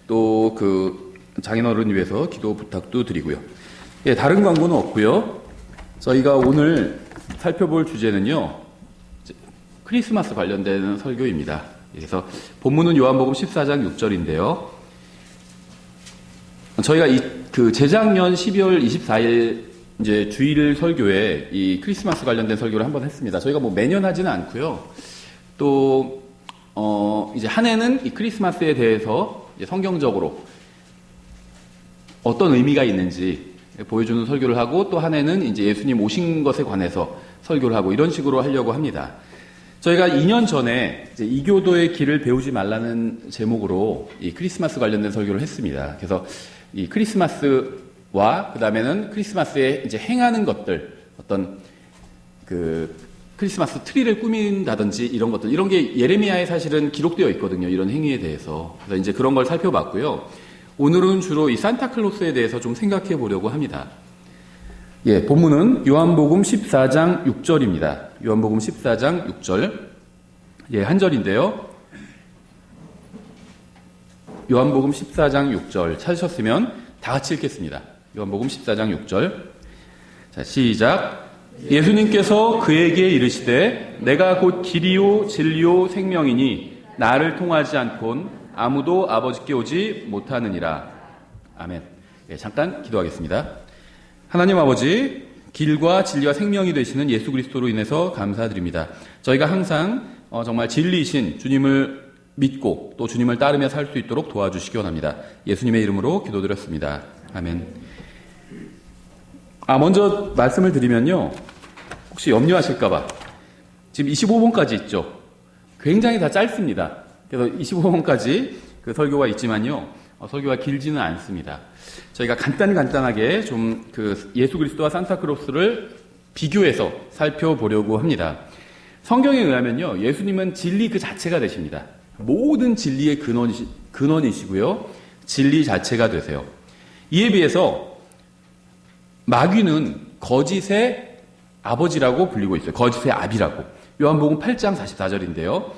또 그 장인어른 위해서 기도 부탁도 드리고요. 예, 다른 광고는 없고요. 저희가 오늘 살펴볼 주제는요, 크리스마스 관련된 설교입니다. 그래서 본문은 요한복음 14장 6절인데요. 저희가 재작년 12월 24일 이제 주일 설교에 이 크리스마스 관련된 설교를 한번 했습니다. 저희가 뭐 매년 하지는 않고요. 또 이제 한 해는 이 크리스마스에 대해서 이제 성경적으로 어떤 의미가 있는지 보여주는 설교를 하고, 또 한 해는 이제 예수님 오신 것에 관해서 설교를 하고, 이런 식으로 하려고 합니다. 저희가 2년 전에 이제 이교도의 길을 배우지 말라는 제목으로 이 크리스마스 관련된 설교를 했습니다. 그래서 이 크리스마스와 그 다음에는 크리스마스에 이제 행하는 것들, 어떤 그 크리스마스 트리를 꾸민다든지 이런 것들, 이런 게 예레미야에 사실은 기록되어 있거든요. 이런 행위에 대해서. 그래서 이제 그런 걸 살펴봤고요. 오늘은 주로 이 산타클로스에 대해서 좀 생각해 보려고 합니다. 예, 본문은 요한복음 14장 6절입니다. 요한복음 14장 6절. 예, 한 절인데요. 요한복음 14장 6절 찾으셨으면 다 같이 읽겠습니다. 요한복음 14장 6절. 자, 시작. 예수님께서 그에게 이르시되 내가 곧 길이요 진리요 생명이니 나를 통하지 않곤 아무도 아버지께 오지 못하느니라. 아멘. 예, 잠깐 기도하겠습니다. 하나님 아버지, 길과 진리와 생명이 되시는 예수 그리스도로 인해서 감사드립니다. 저희가 항상 정말 진리이신 주님을 믿고 또 주님을 따르며 살 수 있도록 도와주시기 원합니다. 예수님의 이름으로 기도드렸습니다. 아멘. 먼저 말씀을 드리면요, 혹시 염려하실까봐 지금 25번까지 있죠. 굉장히 다 짧습니다. 그래서 25번까지 그 설교가 있지만요, 설교가 길지는 않습니다. 저희가 간단하게 좀 그 예수 그리스도와 산타클로스를 비교해서 살펴보려고 합니다. 성경에 의하면요, 예수님은 진리 그 자체가 되십니다. 모든 진리의 근원이시고요, 진리 자체가 되세요. 이에 비해서 마귀는 거짓의 아버지라고 불리고 있어요. 거짓의 아비라고. 요한복음 8장 44절인데요.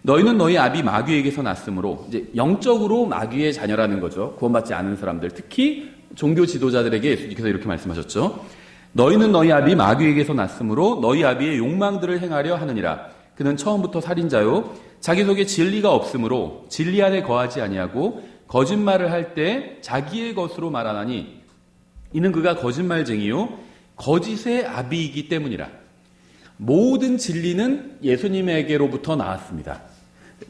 너희는 너희 아비 마귀에게서 났으므로, 이제 영적으로 마귀의 자녀라는 거죠. 구원받지 않은 사람들, 특히 종교 지도자들에게 예수님께서 이렇게 말씀하셨죠. 너희는 너희 아비 마귀에게서 났으므로 너희 아비의 욕망들을 행하려 하느니라. 그는 처음부터 살인자요 자기 속에 진리가 없으므로 진리 안에 거하지 아니하고 거짓말을 할 때 자기의 것으로 말하나니 이는 그가 거짓말쟁이요 거짓의 아비이기 때문이라. 모든 진리는 예수님에게로부터 나왔습니다.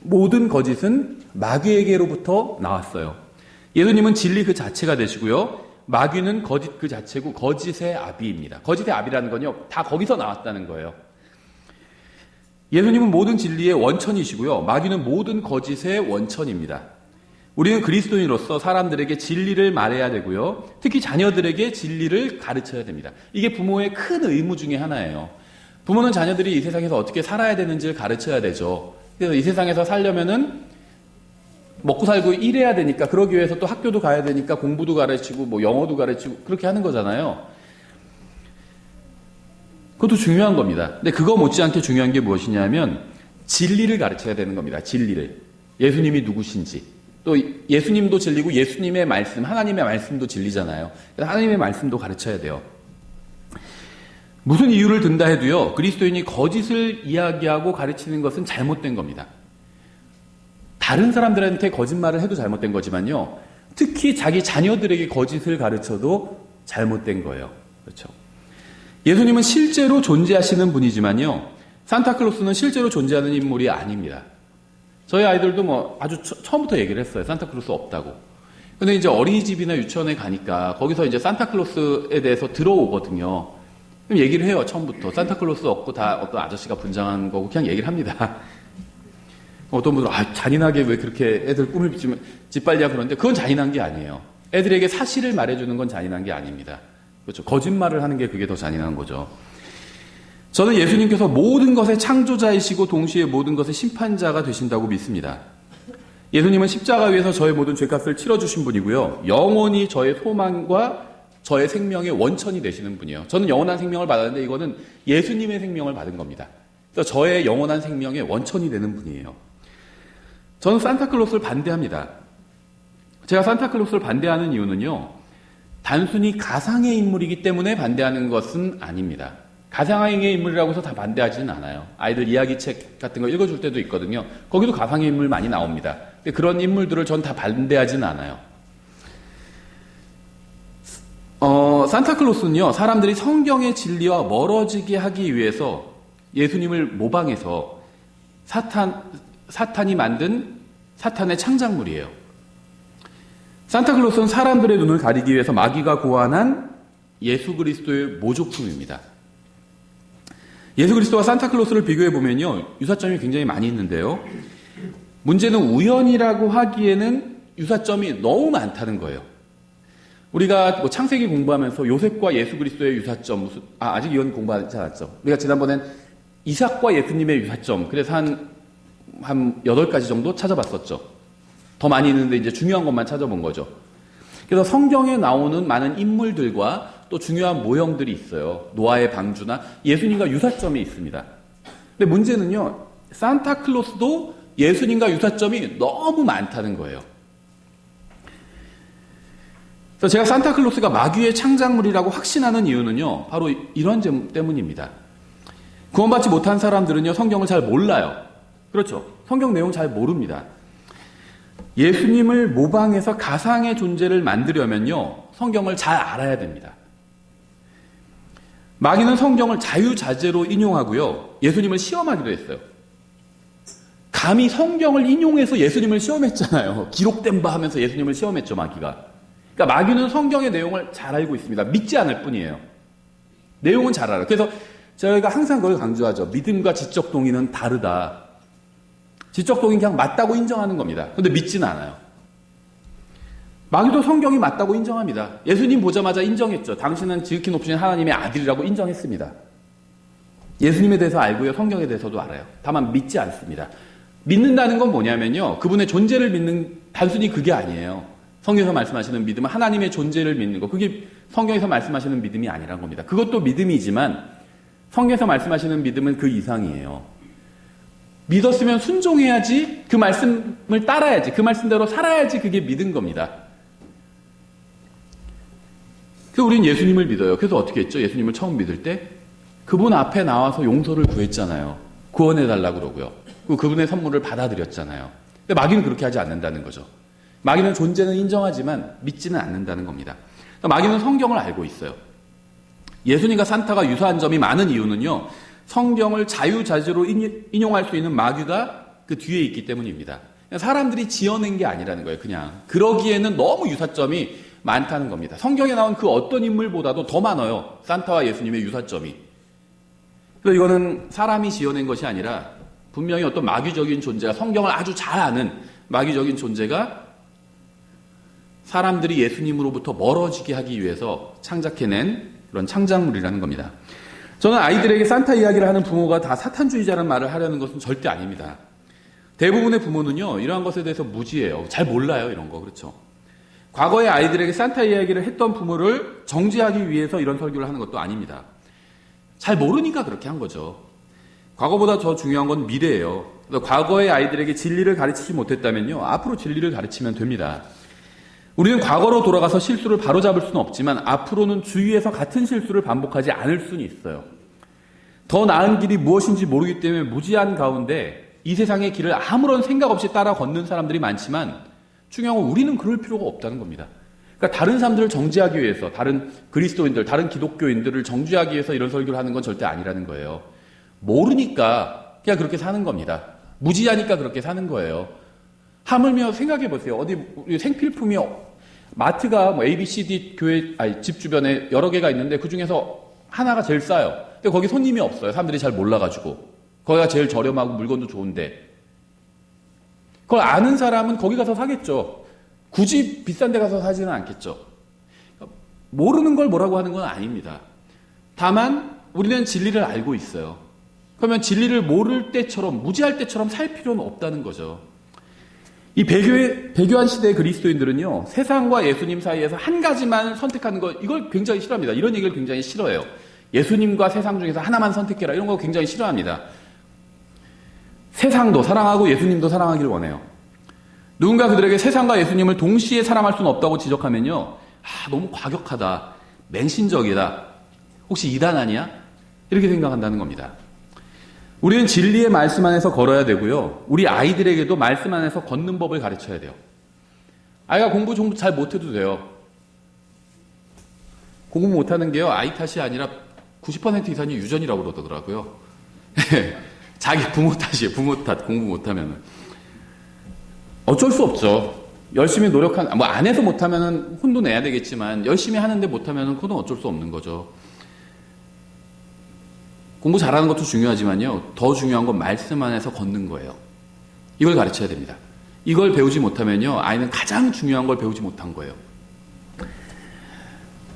모든 거짓은 마귀에게로부터 나왔어요. 예수님은 진리 그 자체가 되시고요, 마귀는 거짓 그 자체고 거짓의 아비입니다. 거짓의 아비라는 건요, 다 거기서 나왔다는 거예요. 예수님은 모든 진리의 원천이시고요, 마귀는 모든 거짓의 원천입니다. 우리는 그리스도인으로서 사람들에게 진리를 말해야 되고요, 특히 자녀들에게 진리를 가르쳐야 됩니다. 이게 부모의 큰 의무 중에 하나예요. 부모는 자녀들이 이 세상에서 어떻게 살아야 되는지를 가르쳐야 되죠. 그래서 이 세상에서 살려면은 먹고 살고 일해야 되니까, 그러기 위해서 또 학교도 가야 되니까 공부도 가르치고 뭐 영어도 가르치고 그렇게 하는 거잖아요. 그것도 중요한 겁니다. 근데 그거 못지않게 중요한 게 무엇이냐면 진리를 가르쳐야 되는 겁니다. 진리를. 예수님이 누구신지. 또 예수님도 진리고 예수님의 말씀, 하나님의 말씀도 진리잖아요. 하나님의 말씀도 가르쳐야 돼요. 무슨 이유를 든다 해도요, 그리스도인이 거짓을 이야기하고 가르치는 것은 잘못된 겁니다. 다른 사람들한테 거짓말을 해도 잘못된 거지만요, 특히 자기 자녀들에게 거짓을 가르쳐도 잘못된 거예요. 그렇죠? 예수님은 실제로 존재하시는 분이지만요, 산타클로스는 실제로 존재하는 인물이 아닙니다. 저희 아이들도 뭐 아주 처음부터 얘기를 했어요. 산타클로스 없다고. 근데 이제 어린이집이나 유치원에 가니까 거기서 이제 산타클로스에 대해서 들어오거든요. 그럼 얘기를 해요. 처음부터. 산타클로스 없고 다 어떤 아저씨가 분장한 거고 그냥 얘기를 합니다. 어떤 분들은 잔인하게 왜 그렇게 애들 꿈을 짓밟냐 그러는데, 그건 잔인한 게 아니에요. 애들에게 사실을 말해주는 건 잔인한 게 아닙니다. 그렇죠. 거짓말을 하는 게 그게 더 잔인한 거죠. 저는 예수님께서 모든 것의 창조자이시고 동시에 모든 것의 심판자가 되신다고 믿습니다. 예수님은 십자가 위에서 저의 모든 죄값을 치러주신 분이고요, 영원히 저의 소망과 저의 생명의 원천이 되시는 분이에요. 저는 영원한 생명을 받았는데 이거는 예수님의 생명을 받은 겁니다. 그래서 저의 영원한 생명의 원천이 되는 분이에요. 저는 산타클로스를 반대합니다. 제가 산타클로스를 반대하는 이유는요, 단순히 가상의 인물이기 때문에 반대하는 것은 아닙니다. 가상의 인물이라고 해서 다 반대하지는 않아요. 아이들 이야기책 같은 거 읽어줄 때도 있거든요. 거기도 가상의 인물 많이 나옵니다. 근데 그런 인물들을 전 다 반대하지는 않아요. 산타클로스는요, 사람들이 성경의 진리와 멀어지게 하기 위해서 예수님을 모방해서 사탄이 만든 사탄의 창작물이에요. 산타클로스는 사람들의 눈을 가리기 위해서 마귀가 고안한 예수 그리스도의 모조품입니다. 예수 그리스도와 산타클로스를 비교해 보면요, 유사점이 굉장히 많이 있는데요. 문제는 우연이라고 하기에는 유사점이 너무 많다는 거예요. 우리가 뭐 창세기 공부하면서 요셉과 예수 그리스도의 유사점, 아직 이건 공부하지 않았죠. 우리가 지난번엔 이삭과 예수님의 유사점, 그래서 한 8가지 정도 찾아봤었죠. 더 많이 있는데 이제 중요한 것만 찾아본 거죠. 그래서 성경에 나오는 많은 인물들과 또 중요한 모형들이 있어요. 노아의 방주나 예수님과 유사점이 있습니다. 근데 문제는요, 산타클로스도 예수님과 유사점이 너무 많다는 거예요. 그래서 제가 산타클로스가 마귀의 창작물이라고 확신하는 이유는요, 바로 이런 점 때문입니다. 구원받지 못한 사람들은요, 성경을 잘 몰라요. 그렇죠. 성경 내용 잘 모릅니다. 예수님을 모방해서 가상의 존재를 만들려면요, 성경을 잘 알아야 됩니다. 마귀는 성경을 자유자재로 인용하고요, 예수님을 시험하기도 했어요. 감히 성경을 인용해서 예수님을 시험했잖아요. 기록된 바 하면서 예수님을 시험했죠, 마귀가. 그러니까 마귀는 성경의 내용을 잘 알고 있습니다. 믿지 않을 뿐이에요. 내용은 잘 알아요. 그래서 저희가 항상 그걸 강조하죠. 믿음과 지적 동의는 다르다. 지적 동의는 그냥 맞다고 인정하는 겁니다. 그런데 믿지는 않아요. 마귀도 성경이 맞다고 인정합니다. 예수님 보자마자 인정했죠. 당신은 지극히 높으신 하나님의 아들이라고 인정했습니다. 예수님에 대해서 알고요, 성경에 대해서도 알아요. 다만 믿지 않습니다. 믿는다는 건 뭐냐면요, 그분의 존재를 믿는, 단순히 그게 아니에요. 성경에서 말씀하시는 믿음은 하나님의 존재를 믿는 거, 그게 성경에서 말씀하시는 믿음이 아니란 겁니다. 그것도 믿음이지만 성경에서 말씀하시는 믿음은 그 이상이에요. 믿었으면 순종해야지, 그 말씀을 따라야지, 그 말씀대로 살아야지 그게 믿은 겁니다. 그래서 우리는 예수님을 믿어요. 그래서 어떻게 했죠? 예수님을 처음 믿을 때 그분 앞에 나와서 용서를 구했잖아요. 구원해달라고 그러고요. 그리고 그분의 선물을 받아들였잖아요. 근데 마귀는 그렇게 하지 않는다는 거죠. 마귀는 존재는 인정하지만 믿지는 않는다는 겁니다. 마귀는 성경을 알고 있어요. 예수님과 산타가 유사한 점이 많은 이유는요, 성경을 자유자재로 인용할 수 있는 마귀가 그 뒤에 있기 때문입니다. 사람들이 지어낸 게 아니라는 거예요. 그냥 그러기에는 너무 유사점이 많다는 겁니다. 성경에 나온 그 어떤 인물보다도 더 많아요, 산타와 예수님의 유사점이. 그래서 이거는 사람이 지어낸 것이 아니라 분명히 어떤 마귀적인 존재가, 성경을 아주 잘 아는 마귀적인 존재가 사람들이 예수님으로부터 멀어지게 하기 위해서 창작해낸 그런 창작물이라는 겁니다. 저는 아이들에게 산타 이야기를 하는 부모가 다 사탄주의자라는 말을 하려는 것은 절대 아닙니다. 대부분의 부모는요, 이러한 것에 대해서 무지해요. 잘 몰라요, 이런 거. 그렇죠. 과거에 아이들에게 산타 이야기를 했던 부모를 정죄하기 위해서 이런 설교를 하는 것도 아닙니다. 잘 모르니까 그렇게 한 거죠. 과거보다 더 중요한 건 미래예요. 그래서 과거의 아이들에게 진리를 가르치지 못했다면요, 앞으로 진리를 가르치면 됩니다. 우리는 과거로 돌아가서 실수를 바로잡을 수는 없지만 앞으로는 주위에서 같은 실수를 반복하지 않을 수는 있어요. 더 나은 길이 무엇인지 모르기 때문에 무지한 가운데 이 세상의 길을 아무런 생각 없이 따라 걷는 사람들이 많지만 중요한 건 우리는 그럴 필요가 없다는 겁니다. 그러니까 다른 사람들을 정죄하기 위해서, 다른 그리스도인들, 다른 기독교인들을 정죄하기 위해서 이런 설교를 하는 건 절대 아니라는 거예요. 모르니까 그냥 그렇게 사는 겁니다. 무지하니까 그렇게 사는 거예요. 하물며 생각해 보세요. 어디 우리 생필품이 마트가 뭐 A, B, C, D 집 주변에 여러 개가 있는데 그 중에서 하나가 제일 싸요. 근데 거기 손님이 없어요. 사람들이 잘 몰라가지고. 거기가 제일 저렴하고 물건도 좋은데. 그걸 아는 사람은 거기 가서 사겠죠. 굳이 비싼 데 가서 사지는 않겠죠. 모르는 걸 뭐라고 하는 건 아닙니다. 다만 우리는 진리를 알고 있어요. 그러면 진리를 모를 때처럼, 무지할 때처럼 살 필요는 없다는 거죠. 이 배교한 시대의 그리스도인들은요, 세상과 예수님 사이에서 한 가지만 선택하는 거, 이걸 굉장히 싫어합니다. 이런 얘기를 굉장히 싫어해요. 예수님과 세상 중에서 하나만 선택해라, 이런 거 굉장히 싫어합니다. 세상도 사랑하고 예수님도 사랑하기를 원해요. 누군가 그들에게 세상과 예수님을 동시에 사랑할 수는 없다고 지적하면요, 너무 과격하다, 맹신적이다, 혹시 이단 아니야? 이렇게 생각한다는 겁니다. 우리는 진리의 말씀 안에서 걸어야 되고요, 우리 아이들에게도 말씀 안에서 걷는 법을 가르쳐야 돼요. 아이가 공부 좀 잘 못해도 돼요. 공부 못하는 게요, 아이 탓이 아니라 90% 이상이 유전이라고 그러더라고요. 자기 부모 탓이에요. 부모 탓, 공부 못하면은. 어쩔 수 없죠. 열심히 안 해서 못하면은 혼도 내야 되겠지만, 열심히 하는데 못하면은 그건 어쩔 수 없는 거죠. 공부 잘하는 것도 중요하지만요, 더 중요한 건 말씀 안에서 걷는 거예요. 이걸 가르쳐야 됩니다. 이걸 배우지 못하면요, 아이는 가장 중요한 걸 배우지 못한 거예요.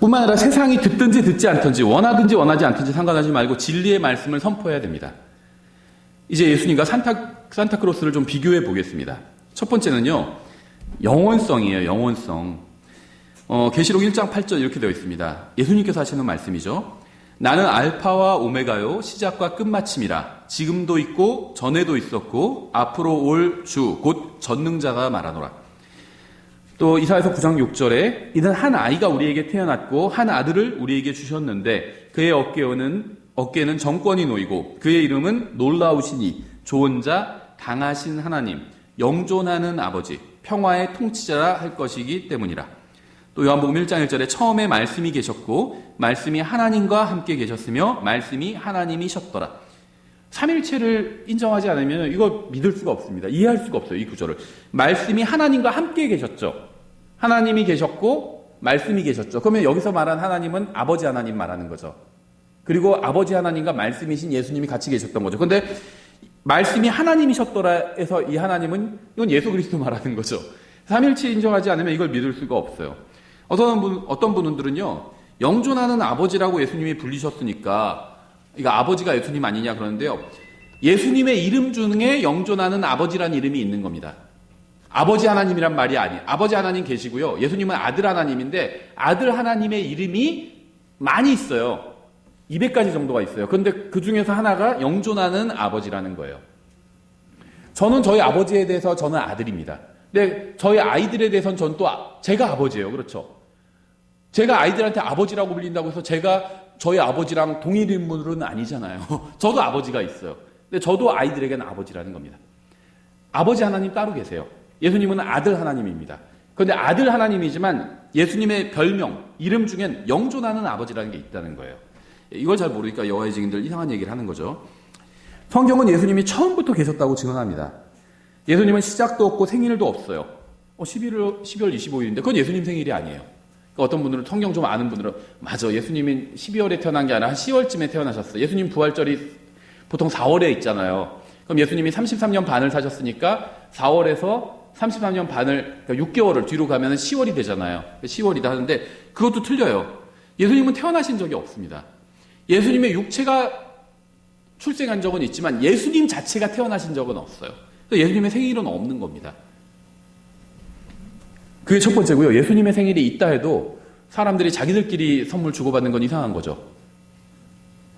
뿐만 아니라 세상이 듣든지 듣지 않든지, 원하든지 원하지 않든지 상관하지 말고 진리의 말씀을 선포해야 됩니다. 이제 예수님과 산타크로스를 좀 비교해 보겠습니다. 첫 번째는요, 영원성이에요. 영원성. 계시록 1장 8절 이렇게 되어 있습니다. 예수님께서 하시는 말씀이죠. 나는 알파와 오메가요, 시작과 끝마침이라. 지금도 있고 전에도 있었고 앞으로 올 주 곧 전능자가 말하노라. 또 이사야서 9장 6절에 이는 한 아이가 우리에게 태어났고 한 아들을 우리에게 주셨는데 그의 어깨에는 정권이 놓이고 그의 이름은 놀라우시니 좋은 자, 강하신 하나님, 영존하는 아버지, 평화의 통치자라 할 것이기 때문이라. 또 요한복음 1장 1절에 처음에 말씀이 계셨고 말씀이 하나님과 함께 계셨으며 말씀이 하나님이셨더라. 삼일체를 인정하지 않으면 이거 믿을 수가 없습니다. 이해할 수가 없어요, 이 구절을. 말씀이 하나님과 함께 계셨죠. 하나님이 계셨고 말씀이 계셨죠. 그러면 여기서 말한 하나님은 아버지 하나님 말하는 거죠. 그리고 아버지 하나님과 말씀이신 예수님이 같이 계셨던 거죠. 그런데 말씀이 하나님이셨더라 해서 이 하나님은 이건 예수 그리스도 말하는 거죠. 삼일체 인정하지 않으면 이걸 믿을 수가 없어요. 어떤 분들은요, 영존하는 아버지라고 예수님이 불리셨으니까 이거 아버지가 예수님 아니냐 그러는데요, 예수님의 이름 중에 영존하는 아버지라는 이름이 있는 겁니다. 아버지 하나님이란 말이 아니에요. 아버지 하나님 계시고요, 예수님은 아들 하나님인데 아들 하나님의 이름이 많이 있어요. 200가지 정도가 있어요. 그런데 그 중에서 하나가 영존하는 아버지라는 거예요. 저는 저희 아버지에 대해서 저는 아들입니다. 근데 저희 아이들에 대해서는 저는 또 제가 아버지예요. 그렇죠? 제가 아이들한테 아버지라고 불린다고 해서 제가 저희 아버지랑 동일 인물은 아니잖아요. 저도 아버지가 있어요. 근데 저도 아이들에게는 아버지라는 겁니다. 아버지 하나님 따로 계세요. 예수님은 아들 하나님입니다. 그런데 아들 하나님이지만 예수님의 별명, 이름 중엔 영존하는 아버지라는 게 있다는 거예요. 이걸 잘 모르니까 여호와의 증인들 이상한 얘기를 하는 거죠. 성경은 예수님이 처음부터 계셨다고 증언합니다. 예수님은 시작도 없고 생일도 없어요. 12월 25일인데 그건 예수님 생일이 아니에요. 어떤 분들은, 성경 좀 아는 분들은, 맞아, 예수님이 12월에 태어난 게 아니라 한 10월쯤에 태어나셨어요. 예수님 부활절이 보통 4월에 있잖아요. 그럼 예수님이 33년 반을 사셨으니까 4월에서 33년 반을, 그러니까 6개월을 뒤로 가면 10월이 되잖아요. 10월이다 하는데 그것도 틀려요. 예수님은 태어나신 적이 없습니다. 예수님의 육체가 출생한 적은 있지만 예수님 자체가 태어나신 적은 없어요. 예수님의 생일은 없는 겁니다. 그게 첫 번째고요. 예수님의 생일이 있다 해도 사람들이 자기들끼리 선물 주고받는 건 이상한 거죠.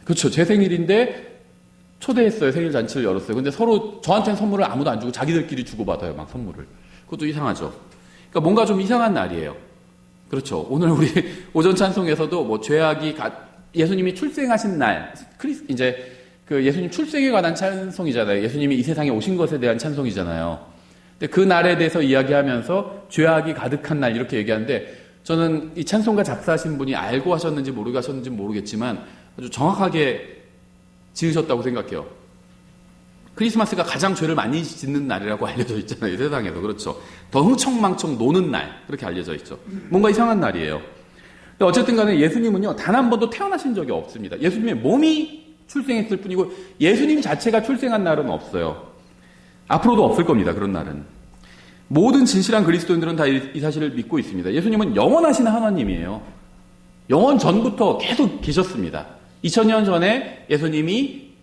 그렇죠. 제 생일인데 초대했어요. 생일 잔치를 열었어요. 근데 서로 저한테는 선물을 아무도 안 주고 자기들끼리 주고받아요. 막 선물을. 그것도 이상하죠. 그러니까 뭔가 좀 이상한 날이에요. 그렇죠. 오늘 우리 오전 찬송에서도 뭐 예수님이 출생하신 날, 이제 그 예수님 출생에 관한 찬송이잖아요. 예수님이 이 세상에 오신 것에 대한 찬송이잖아요. 근데 그 날에 대해서 이야기하면서 죄악이 가득한 날 이렇게 얘기하는데, 저는 이 찬송가 작사하신 분이 알고 하셨는지 모르고 하셨는지 모르겠지만 아주 정확하게 지으셨다고 생각해요. 크리스마스가 가장 죄를 많이 짓는 날이라고 알려져 있잖아요. 이 세상에서. 그렇죠. 더 흥청망청 노는 날, 그렇게 알려져 있죠. 뭔가 이상한 날이에요. 근데 어쨌든 간에 예수님은요, 단 한 번도 태어나신 적이 없습니다. 예수님의 몸이 출생했을 뿐이고 예수님 자체가 출생한 날은 없어요. 앞으로도 없을 겁니다. 그런 날은. 모든 진실한 그리스도인들은 다 이 사실을 믿고 있습니다. 예수님은 영원하신 하나님이에요. 영원 전부터 계속 계셨습니다. 2000년 전에 예수님이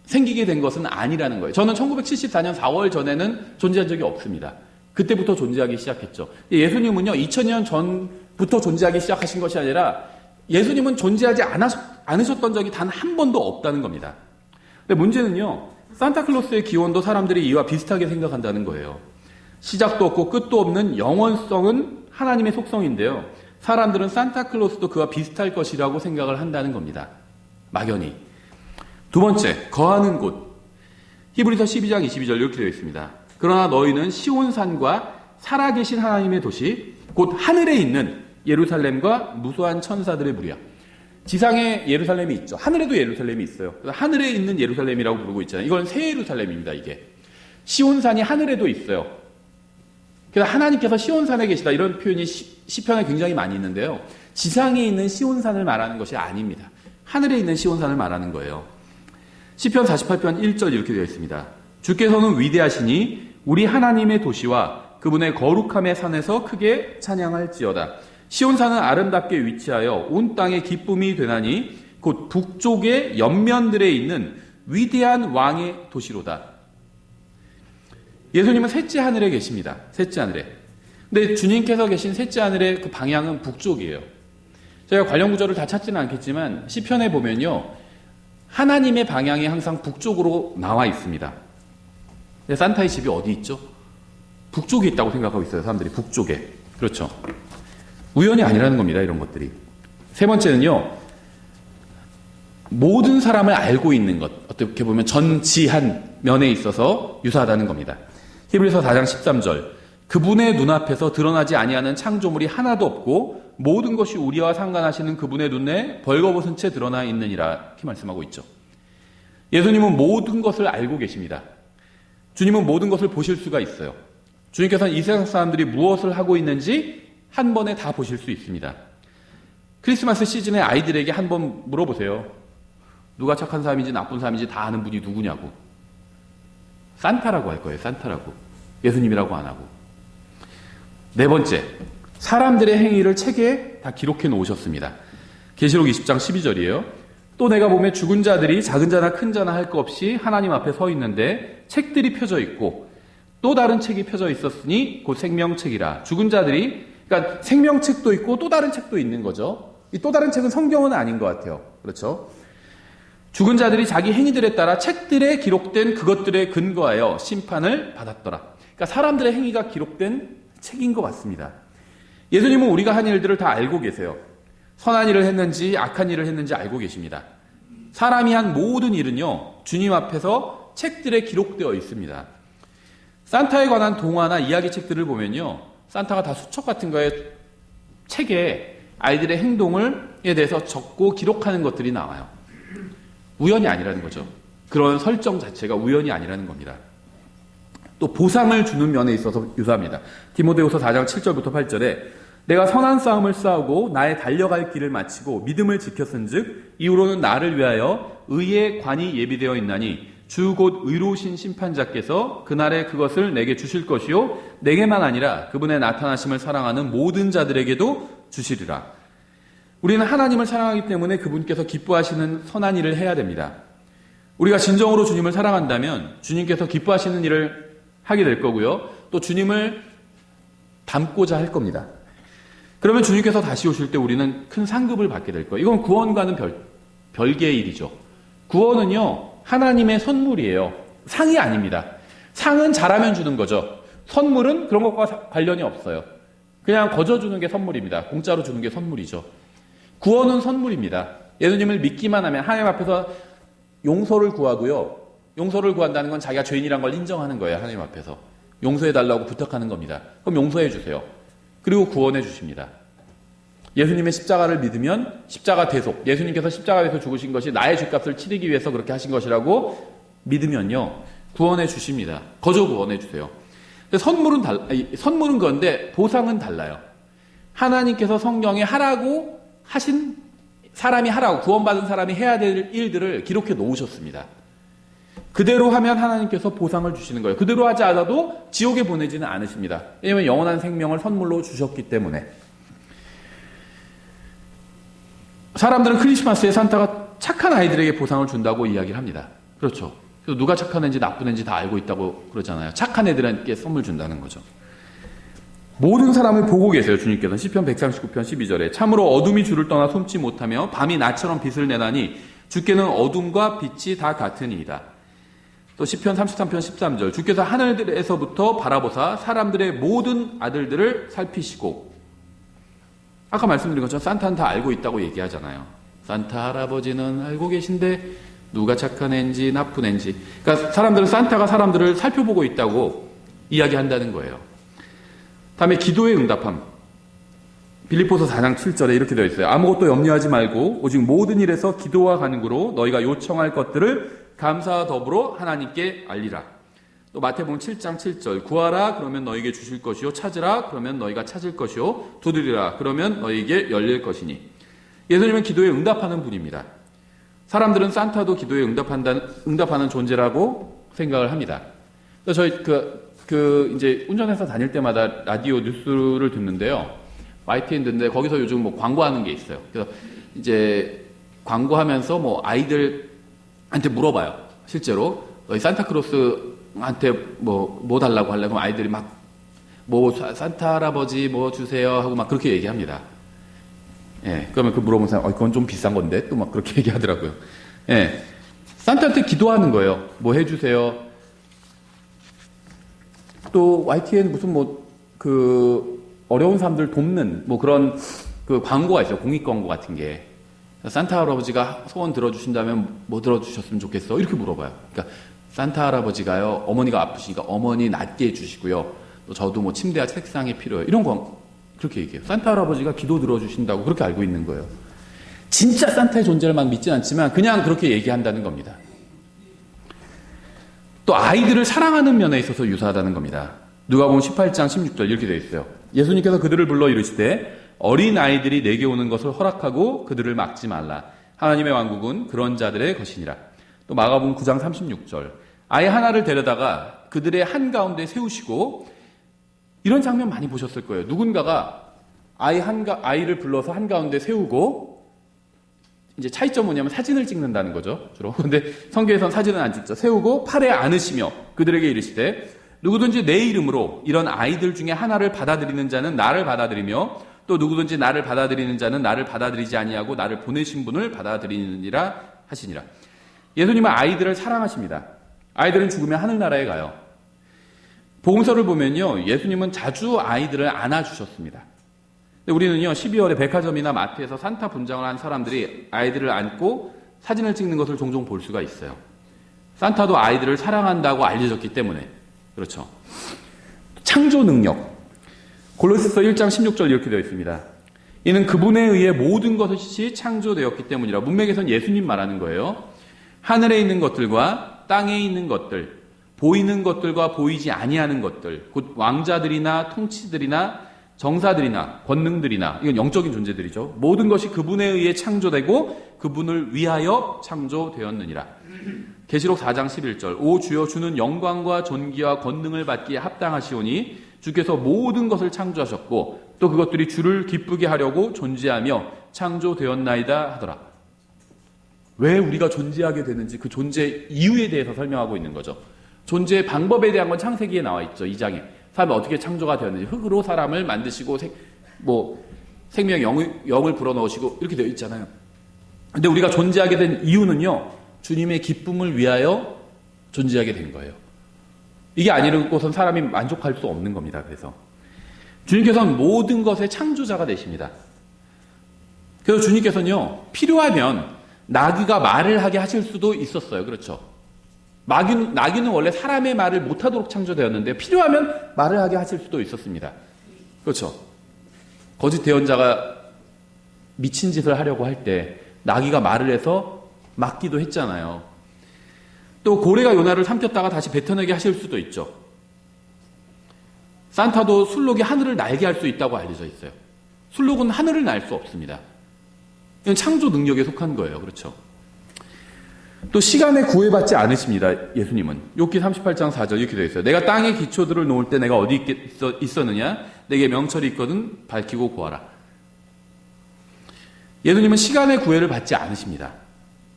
생기게 된 것은 아니라는 거예요. 저는 1974년 4월 전에는 존재한 적이 없습니다. 그때부터 존재하기 시작했죠. 예수님은요, 2000년 전부터 존재하기 시작하신 것이 아니라 예수님은 존재하지 않으셨던 적이 단 한 번도 없다는 겁니다. 근데 문제는요, 산타클로스의 기원도 사람들이 이와 비슷하게 생각한다는 거예요. 시작도 없고 끝도 없는 영원성은 하나님의 속성인데요. 사람들은 산타클로스도 그와 비슷할 것이라고 생각을 한다는 겁니다. 막연히. 두 번째, 거하는 곳. 히브리서 12장 22절 이렇게 되어 있습니다. 그러나 너희는 시온산과 살아계신 하나님의 도시, 곧 하늘에 있는 예루살렘과 무수한 천사들의 무리야. 지상에 예루살렘이 있죠. 하늘에도 예루살렘이 있어요. 하늘에 있는 예루살렘이라고 부르고 있잖아요. 이건 새 예루살렘입니다, 이게. 시온산이 하늘에도 있어요. 그래서 하나님께서 시온산에 계시다, 이런 표현이 시편에 굉장히 많이 있는데요. 지상에 있는 시온산을 말하는 것이 아닙니다. 하늘에 있는 시온산을 말하는 거예요. 시편 48편 1절 이렇게 되어 있습니다. 주께서는 위대하시니 우리 하나님의 도시와 그분의 거룩함의 산에서 크게 찬양할지어다. 시온산은 아름답게 위치하여 온 땅의 기쁨이 되나니 곧 북쪽의 옆면들에 있는 위대한 왕의 도시로다. 예수님은 셋째 하늘에 계십니다. 셋째 하늘에. 근데 주님께서 계신 셋째 하늘의 그 방향은 북쪽이에요. 제가 관련 구절을 다 찾지는 않겠지만 시편에 보면요, 하나님의 방향이 항상 북쪽으로 나와 있습니다. 근데 산타의 집이 어디 있죠? 북쪽에 있다고 생각하고 있어요, 사람들이. 북쪽에. 그렇죠. 우연이 아니라는 겁니다, 이런 것들이. 세 번째는요, 모든 사람을 알고 있는 것, 어떻게 보면 전지한 면에 있어서 유사하다는 겁니다. 히브리서 4장 13절, 그분의 눈앞에서 드러나지 아니하는 창조물이 하나도 없고 모든 것이 우리와 상관하시는 그분의 눈에 벌거벗은 채 드러나 있느니라, 이렇게 말씀하고 있죠. 예수님은 모든 것을 알고 계십니다. 주님은 모든 것을 보실 수가 있어요. 주님께서는 이 세상 사람들이 무엇을 하고 있는지 한 번에 다 보실 수 있습니다. 크리스마스 시즌에 아이들에게 한번 물어보세요. 누가 착한 사람인지 나쁜 사람인지 다 아는 분이 누구냐고. 산타라고 할 거예요. 산타라고. 예수님이라고 안 하고. 네 번째, 사람들의 행위를 책에 다 기록해 놓으셨습니다. 계시록 20장 12절이에요. 또 내가 보면 죽은 자들이 작은 자나 큰 자나 할 것 없이 하나님 앞에 서 있는데 책들이 펴져 있고 또 다른 책이 펴져 있었으니 곧 생명책이라. 죽은 자들이, 그러니까 생명책도 있고 또 다른 책도 있는 거죠. 이 또 다른 책은 성경은 아닌 것 같아요. 그렇죠? 죽은 자들이 자기 행위들에 따라 책들에 기록된 그것들에 근거하여 심판을 받았더라. 그러니까 사람들의 행위가 기록된 책인 것 같습니다. 예수님은 우리가 한 일들을 다 알고 계세요. 선한 일을 했는지 악한 일을 했는지 알고 계십니다. 사람이 한 모든 일은요, 주님 앞에서 책들에 기록되어 있습니다. 산타에 관한 동화나 이야기책들을 보면요, 산타가 다 수첩 같은 거에 책에 아이들의 행동에 대해서 적고 기록하는 것들이 나와요. 우연이 아니라는 거죠. 그런 설정 자체가 우연이 아니라는 겁니다. 또 보상을 주는 면에 있어서 유사합니다. 디모데후서 4장 7절부터 8절에 내가 선한 싸움을 싸우고 나의 달려갈 길을 마치고 믿음을 지켰은즉 이후로는 나를 위하여 의의 관이 예비되어 있나니 주 곧 의로우신 심판자께서 그날에 그것을 내게 주실 것이요 내게만 아니라 그분의 나타나심을 사랑하는 모든 자들에게도 주시리라. 우리는 하나님을 사랑하기 때문에 그분께서 기뻐하시는 선한 일을 해야 됩니다. 우리가 진정으로 주님을 사랑한다면 주님께서 기뻐하시는 일을 하게 될 거고요. 또 주님을 닮고자 할 겁니다. 그러면 주님께서 다시 오실 때 우리는 큰 상급을 받게 될 거예요. 이건 구원과는 별개의 일이죠. 구원은요, 하나님의 선물이에요. 상이 아닙니다. 상은 잘하면 주는 거죠. 선물은 그런 것과 관련이 없어요. 그냥 거저 주는 게 선물입니다. 공짜로 주는 게 선물이죠. 구원은 선물입니다. 예수님을 믿기만 하면 하나님 앞에서 용서를 구하고요. 용서를 구한다는 건 자기가 죄인이란 걸 인정하는 거예요. 하나님 앞에서. 용서해달라고 부탁하는 겁니다. 그럼 용서해 주세요. 그리고 구원해 주십니다. 예수님의 십자가를 믿으면 십자가 대속, 예수님께서 십자가에서 죽으신 것이 나의 죄값을 치르기 위해서 그렇게 하신 것이라고 믿으면요, 구원해 주십니다. 거저 구원해 주세요. 선물은 그런데 보상은 달라요. 하나님께서 성경에 하라고 하신, 사람이 하라고, 구원받은 사람이 해야 될 일들을 기록해 놓으셨습니다. 그대로 하면 하나님께서 보상을 주시는 거예요. 그대로 하지 않아도 지옥에 보내지는 않으십니다. 왜냐하면 영원한 생명을 선물로 주셨기 때문에. 사람들은 크리스마스에 산타가 착한 아이들에게 보상을 준다고 이야기를 합니다. 그렇죠. 그래서 누가 착한 애인지 나쁜 애인지 다 알고 있다고 그러잖아요. 착한 애들에게 선물 준다는 거죠. 모든 사람을 보고 계세요. 주님께서는 시편 139편 12절에 참으로 어둠이 주를 떠나 숨지 못하며 밤이 나처럼 빛을 내나니 주께는 어둠과 빛이 다 같으니이다. 또 시편 33편 13절 주께서 하늘에서부터 바라보사 사람들의 모든 아들들을 살피시고, 아까 말씀드린 것처럼 산타는 다 알고 있다고 얘기하잖아요. 산타 할아버지는 알고 계신데 누가 착한 애인지 나쁜 애인지, 그러니까 사람들은 산타가 사람들을 살펴보고 있다고 이야기한다는 거예요. 다음에 기도의 응답함. 빌립보서 4장 7절에 이렇게 되어 있어요. 아무것도 염려하지 말고 오직 모든 일에서 기도와 간구로 너희가 요청할 것들을 감사와 더불어 하나님께 알리라. 또 마태복음 7장 7절 구하라 그러면 너희에게 주실 것이요 찾으라 그러면 너희가 찾을 것이요 두드리라 그러면 너희에게 열릴 것이니. 예수님은 기도에 응답하는 분입니다. 사람들은 산타도 기도에 응답하는 존재라고 생각을 합니다. 그래서 저희 이제 운전해서 다닐 때마다 라디오 뉴스를 듣는데요. YTN 듣는데 거기서 요즘 뭐 광고하는 게 있어요. 그래서 이제 광고하면서 뭐 아이들한테 물어봐요. 실제로 너희 산타크로스한테 뭐 달라고 하려면 아이들이 막 뭐 산타 할아버지 뭐 주세요 하고 막 그렇게 얘기합니다. 예, 그러면 그 물어보는 사람, 그건 좀 비싼 건데 또 막 그렇게 얘기하더라고요. 예, 산타한테 기도하는 거예요. 뭐 해주세요. 또 YTN 무슨 어려운 사람들 돕는 뭐 그런 그 광고가 있어요. 공익 광고 같은 게. 산타 할아버지가 소원 들어주신다면 뭐 들어주셨으면 좋겠어? 이렇게 물어봐요. 그러니까 산타 할아버지가요, 어머니가 아프시니까 어머니 낫게 해주시고요. 또 저도 뭐 침대와 책상이 필요해요. 이런 거 그렇게 얘기해요. 산타 할아버지가 기도 들어주신다고 그렇게 알고 있는 거예요. 진짜 산타의 존재를 막 믿진 않지만 그냥 그렇게 얘기한다는 겁니다. 또 아이들을 사랑하는 면에 있어서 유사하다는 겁니다. 누가복음 18장 16절 이렇게 되어 있어요. 예수님께서 그들을 불러 이르시되 어린 아이들이 내게 오는 것을 허락하고 그들을 막지 말라. 하나님의 왕국은 그런 자들의 것이니라. 또 마가복음 9장 36절 아이 하나를 데려다가 그들의 한가운데 세우시고, 이런 장면 많이 보셨을 거예요. 누군가가 아이를 불러서 한가운데 세우고, 이제 차이점은 뭐냐면 사진을 찍는다는 거죠, 주로. 근데 성경에서는 사진은 안 찍죠. 세우고 팔에 안으시며 그들에게 이르시되 누구든지 내 이름으로 이런 아이들 중에 하나를 받아들이는 자는 나를 받아들이며 또 누구든지 나를 받아들이는 자는 나를 받아들이지 아니하고 나를 보내신 분을 받아들이느니라 하시니라. 예수님은 아이들을 사랑하십니다. 아이들은 죽으면 하늘나라에 가요. 복음서를 보면요, 예수님은 자주 아이들을 안아주셨습니다. 근데 우리는요, 12월에 백화점이나 마트에서 산타 분장을 한 사람들이 아이들을 안고 사진을 찍는 것을 종종 볼 수가 있어요. 산타도 아이들을 사랑한다고 알려졌기 때문에. 그렇죠. 창조 능력. 골로새서 1장 16절 이렇게 되어 있습니다. 이는 그분에 의해 모든 것이 창조되었기 때문이라. 문맥에서는 예수님 말하는 거예요. 하늘에 있는 것들과 땅에 있는 것들, 보이는 것들과 보이지 아니하는 것들, 곧 왕자들이나 통치들이나 정사들이나 권능들이나, 이건 영적인 존재들이죠. 모든 것이 그분에 의해 창조되고 그분을 위하여 창조되었느니라. 계시록 4장 11절 오 주여 주는 영광과 존귀와 권능을 받기에 합당하시오니 주께서 모든 것을 창조하셨고 또 그것들이 주를 기쁘게 하려고 존재하며 창조되었나이다 하더라. 왜 우리가 존재하게 되는지 그 존재 이유에 대해서 설명하고 있는 거죠. 존재의 방법에 대한 건 창세기에 나와 있죠. 2장에. 사람이 어떻게 창조가 되었는지, 흙으로 사람을 만드시고 생명 영을 불어넣으시고 이렇게 되어 있잖아요. 근데 우리가 존재하게 된 이유는요, 주님의 기쁨을 위하여 존재하게 된 거예요. 이게 아니고선 사람이 만족할 수 없는 겁니다. 그래서 주님께서는 모든 것의 창조자가 되십니다. 그래서 주님께서는요, 필요하면 나귀가 말을 하게 하실 수도 있었어요. 그렇죠? 나귀는 원래 사람의 말을 못하도록 창조되었는데 필요하면 말을 하게 하실 수도 있었습니다. 그렇죠? 거짓 대언자가 미친 짓을 하려고 할 때 나귀가 말을 해서 막기도 했잖아요. 또 고래가 요나를 삼켰다가 다시 뱉어내게 하실 수도 있죠. 산타도 술록이 하늘을 날게 할 수 있다고 알려져 있어요. 술록은 하늘을 날 수 없습니다. 이건 창조 능력에 속한 거예요. 그렇죠? 또 시간에 구애받지 않으십니다. 예수님은. 욥기 38장 4절 이렇게 되어 있어요. 내가 땅에 기초들을 놓을 때 내가 어디 있었느냐? 내게 명철이 있거든 밝히고 구하라. 예수님은 시간의 구애를 받지 않으십니다.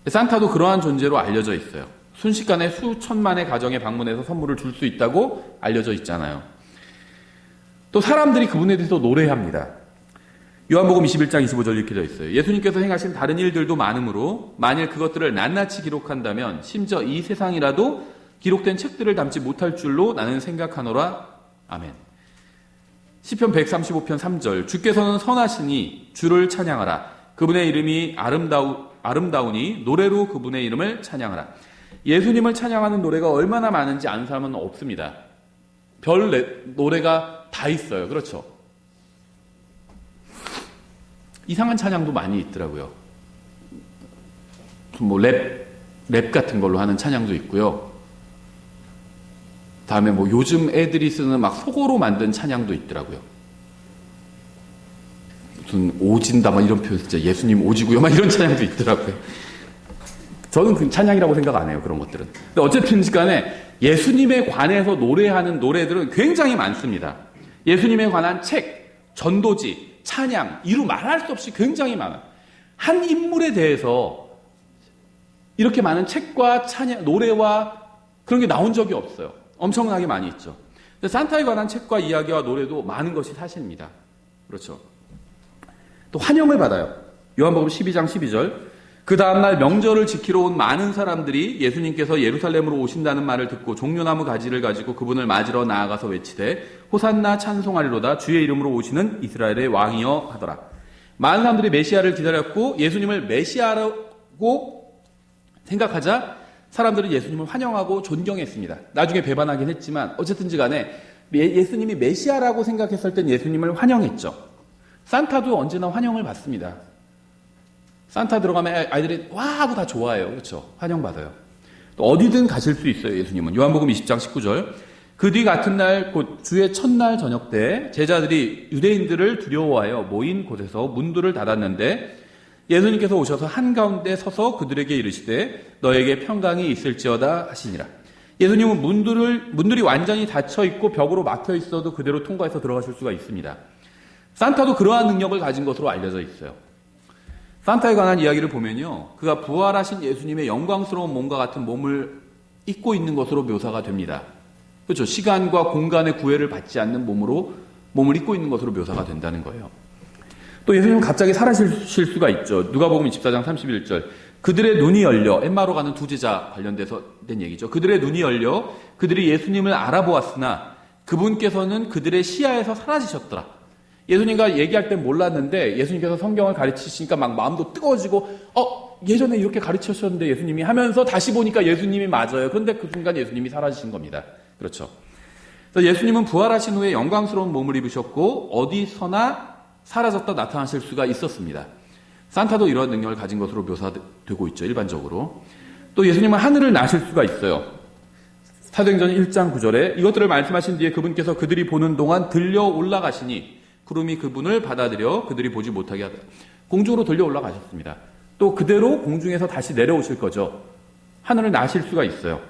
산타도 그러한 존재로 알려져 있어요. 순식간에 수천만의 가정에 방문해서 선물을 줄 수 있다고 알려져 있잖아요. 또 사람들이 그분에 대해서 노래합니다. 요한복음 21장 25절 이렇게 되어 있어요. 예수님께서 행하신 다른 일들도 많으므로 만일 그것들을 낱낱이 기록한다면 심지어 이 세상이라도 기록된 책들을 담지 못할 줄로 나는 생각하노라. 아멘. 시편 135편 3절 주께서는 선하시니 주를 찬양하라. 그분의 이름이 아름다우니 노래로 그분의 이름을 찬양하라. 예수님을 찬양하는 노래가 얼마나 많은지 아는 사람은 없습니다. 노래가 다 있어요. 그렇죠? 이상한 찬양도 많이 있더라고요. 뭐 랩 같은 걸로 하는 찬양도 있고요. 다음에 뭐 요즘 애들이 쓰는 막 속어로 만든 찬양도 있더라고요. 무슨 오진다 막 이런 표현, 진짜 예수님 오지고요 막 이런 찬양도 있더라고요. 저는 그 찬양이라고 생각 안 해요, 그런 것들은. 근데 어쨌든 간에 예수님에 관해서 노래하는 노래들은 굉장히 많습니다. 예수님에 관한 책, 전도지, 찬양, 이루 말할 수 없이 굉장히 많아요. 한 인물에 대해서 이렇게 많은 책과 찬양, 노래와 그런 게 나온 적이 없어요. 엄청나게 많이 있죠. 근데 산타에 관한 책과 이야기와 노래도 많은 것이 사실입니다. 그렇죠. 또 환영을 받아요. 요한복음 12장 12절. 그 다음날 명절을 지키러 온 많은 사람들이 예수님께서 예루살렘으로 오신다는 말을 듣고 종려나무 가지를 가지고 그분을 맞으러 나아가서 외치되 호산나 찬송하리로다 주의 이름으로 오시는 이스라엘의 왕이여 하더라. 많은 사람들이 메시아를 기다렸고 예수님을 메시아라고 생각하자 사람들은 예수님을 환영하고 존경했습니다. 나중에 배반하긴 했지만 어쨌든지 간에 예수님이 메시아라고 생각했을 땐 예수님을 환영했죠. 산타도 언제나 환영을 받습니다. 산타 들어가면 아이들이 와 하고 다 좋아해요. 그렇죠? 환영받아요. 또 어디든 가실 수 있어요. 예수님은. 요한복음 20장 19절. 그 뒤 같은 날 곧 주의 첫날 저녁 때 제자들이 유대인들을 두려워하여 모인 곳에서 문들을 닫았는데 예수님께서 오셔서 한가운데 서서 그들에게 이르시되 너에게 평강이 있을지어다 하시니라. 예수님은 문들이 완전히 닫혀 있고 벽으로 막혀 있어도 그대로 통과해서 들어가실 수가 있습니다. 산타도 그러한 능력을 가진 것으로 알려져 있어요. 산타에 관한 이야기를 보면요. 그가 부활하신 예수님의 영광스러운 몸과 같은 몸을 입고 있는 것으로 묘사가 됩니다. 그렇죠. 시간과 공간의 구애를 받지 않는 몸을 입고 있는 것으로 묘사가 된다는 거예요. 또 예수님은 갑자기 사라지실 수가 있죠. 누가복음 24장 31절. 그들의 눈이 열려, 엠마로 가는 두 제자 관련돼서 된 얘기죠. 그들의 눈이 열려 그들이 예수님을 알아보았으나 그분께서는 그들의 시야에서 사라지셨더라. 예수님과 얘기할 땐 몰랐는데 예수님께서 성경을 가르치시니까 막 마음도 뜨거워지고 예전에 이렇게 가르치셨는데 예수님이 하면서 다시 보니까 예수님이 맞아요. 그런데 그 순간 예수님이 사라지신 겁니다. 그렇죠. 그래서 예수님은 부활하신 후에 영광스러운 몸을 입으셨고 어디서나 사라졌다 나타나실 수가 있었습니다. 산타도 이러한 능력을 가진 것으로 묘사되고 있죠. 일반적으로. 또 예수님은 하늘을 나실 수가 있어요. 사도행전 1장 9절에 이것들을 말씀하신 뒤에 그분께서 그들이 보는 동안 들려 올라가시니 구름이 그분을 받아들여 그들이 보지 못하게 하다. 공중으로 들려 올라가셨습니다. 또 그대로 공중에서 다시 내려오실 거죠. 하늘을 나실 수가 있어요.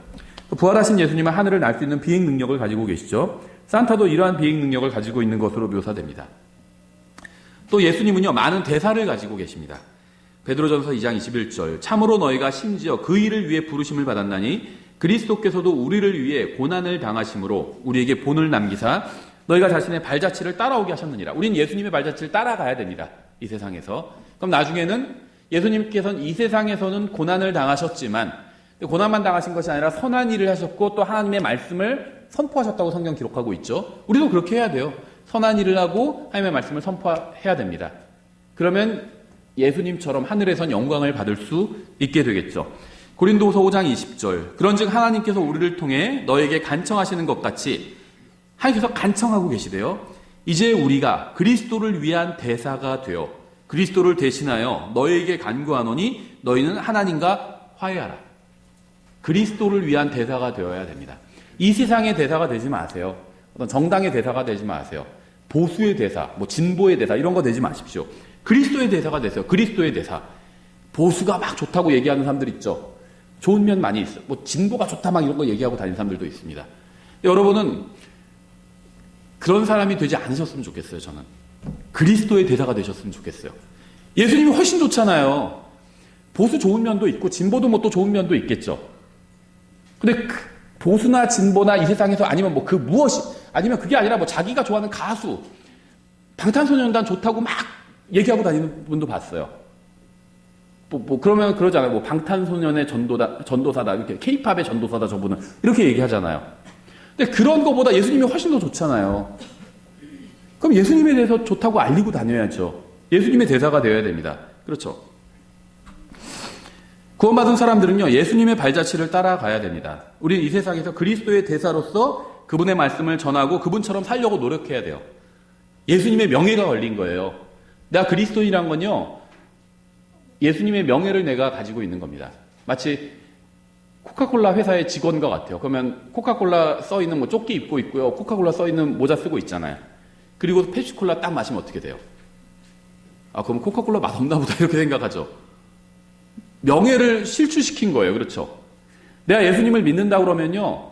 부활하신 예수님은 하늘을 날 수 있는 비행 능력을 가지고 계시죠. 산타도 이러한 비행 능력을 가지고 있는 것으로 묘사됩니다. 또 예수님은요, 많은 대사를 가지고 계십니다. 베드로전서 2장 21절. 참으로 너희가 심지어 그 일을 위해 부르심을 받았나니 그리스도께서도 우리를 위해 고난을 당하심으로 우리에게 본을 남기사 너희가 자신의 발자취를 따라오게 하셨느니라. 우린 예수님의 발자취를 따라가야 됩니다. 이 세상에서. 그럼 나중에는 예수님께서는 이 세상에서는 고난을 당하셨지만 고난만 당하신 것이 아니라 선한 일을 하셨고 또 하나님의 말씀을 선포하셨다고 성경 기록하고 있죠. 우리도 그렇게 해야 돼요. 선한 일을 하고 하나님의 말씀을 선포해야 됩니다. 그러면 예수님처럼 하늘에선 영광을 받을 수 있게 되겠죠. 고린도후서 5장 20절. 그런즉 하나님께서 우리를 통해 너에게 간청하시는 것 같이 하나님께서 간청하고 계시대요. 이제 우리가 그리스도를 위한 대사가 되어 그리스도를 대신하여 너에게 간구하노니 너희는 하나님과 화해하라. 그리스도를 위한 대사가 되어야 됩니다. 이 세상의 대사가 되지 마세요. 어떤 정당의 대사가 되지 마세요. 보수의 대사, 진보의 대사 이런 거 되지 마십시오. 그리스도의 대사가 되세요. 그리스도의 대사. 보수가 막 좋다고 얘기하는 사람들 있죠. 좋은 면 많이 있어요. 진보가 좋다 막 이런 거 얘기하고 다니는 사람들도 있습니다. 여러분은 그런 사람이 되지 않으셨으면 좋겠어요. 저는 그리스도의 대사가 되셨으면 좋겠어요. 예수님이 훨씬 좋잖아요. 보수 좋은 면도 있고 진보도 또 좋은 면도 있겠죠. 근데 보수나 진보나 이 세상에서 아니면 그 무엇이 아니면 그게 아니라 자기가 좋아하는 가수 방탄소년단 좋다고 막 얘기하고 다니는 분도 봤어요. 그러면 그러잖아요. 뭐 방탄소년의 전도사다. 이렇게 케이팝의 전도사다 저분은. 이렇게 얘기하잖아요. 근데 그런 거보다 예수님이 훨씬 더 좋잖아요. 그럼 예수님에 대해서 좋다고 알리고 다녀야죠. 예수님의 대사가 되어야 됩니다. 그렇죠. 구원받은 사람들은요, 예수님의 발자취를 따라가야 됩니다. 우리는 이 세상에서 그리스도의 대사로서 그분의 말씀을 전하고 그분처럼 살려고 노력해야 돼요. 예수님의 명예가 걸린 거예요. 내가 그리스도인이란 건요, 예수님의 명예를 내가 가지고 있는 겁니다. 마치 코카콜라 회사의 직원과 같아요. 그러면 코카콜라 써있는 뭐 조끼 입고 있고요. 코카콜라 써있는 모자 쓰고 있잖아요. 그리고 펩시콜라 딱 마시면 어떻게 돼요? 그럼 코카콜라 맛없나 보다 이렇게 생각하죠. 명예를 실추시킨 거예요. 그렇죠? 내가 예수님을 믿는다 그러면요,